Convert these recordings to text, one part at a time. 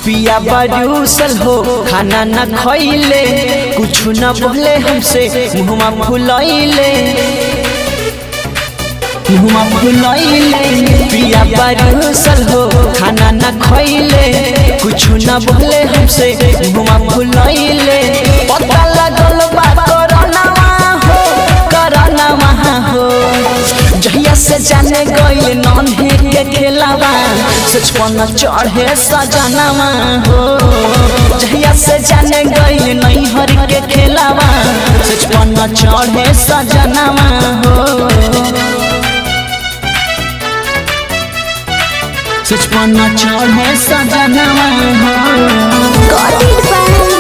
पिया बरूसल हो खाना न खइले, कुछ न बोले हमसे मुँहमा फुलैले, मुँहमा फुलैले। पिया बरूसल हो खाना न खइले, कुछ न बोले हमसे मुँहमा फुलैले। पता लगल बा कोरोनावा हो, कोरोनावा हो। जहिया से जाने गइल नन्हे के खेलावा, सचपन चढ़े सजनावा हो। जहिया से जाने गइल नैहर के खेलावा, सचपन चढ़े सजनावा हो। सचपन चढ़े सजनावा हो।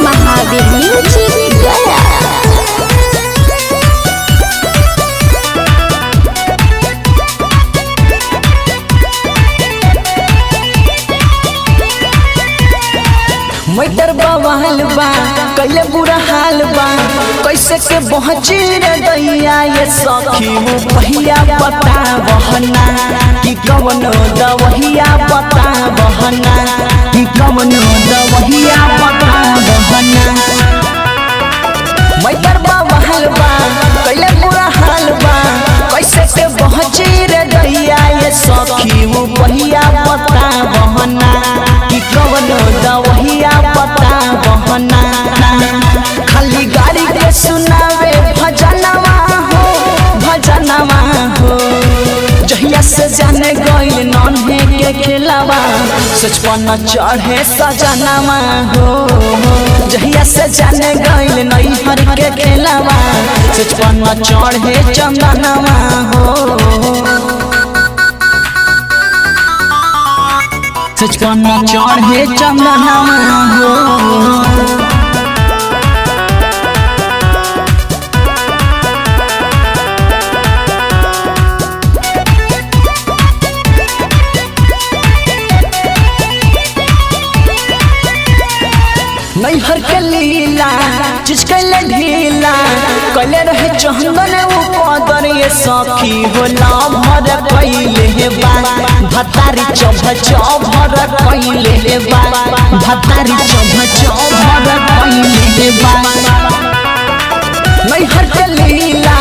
महावीर म्यूजिक गया। मैटर बवाल बा कैले बुरा हाल बा, कैसे के पहुँची रे दैया ये सखी हो पहिया बता बहना, कि कवनो दवहिया बता बहना, कि कवनो दवहिया बता बहना। मैटर बवाल बा कैले बुरा हाल बा, कैसे के पहुँची रे दैया ये सखी हो पहिया बता बहना, कि कवनो दवहिया बता बहना। खाली गाड़ी के सुनावे भजनवा हो, भजनवा हो। जहिया से जाने गइल नन्हे के खेलावा, सचपन चढ़े सजनावा हो। जहिया से जाने गइल नैहर के खेलावा, सचपन चढ़े चंदनवा हो। सचपन चढ़े चंदनवा हो। नैहर के लीला चीज कैले ढीला, कैले रहे चंदन उपदर ये सखी होला भर कैले बा। भतारी चभ चभर कैले बा, भतारी चभ चभर कैले बा। नैहर के लीला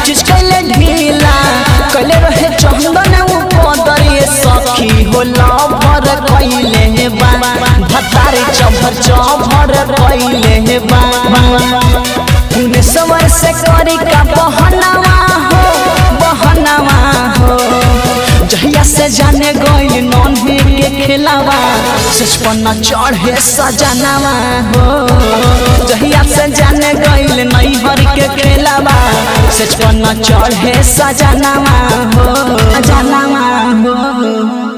चीज कैले ढीला, कैले रहे चंदन उपदर ये सखी होला भर कैले बा। भतारी चभर चभर कैले बा। पुने सवर से करी का बहनावा हो, बहनावा हो। जहिया से जाने गइल नन्हे के खेलावा, सचपन चढ़े सजनावा हो। जहिया से जाने गइल नैहर के खेलावा, सचपन चढ़े सजनावा हो, सजनावा हो।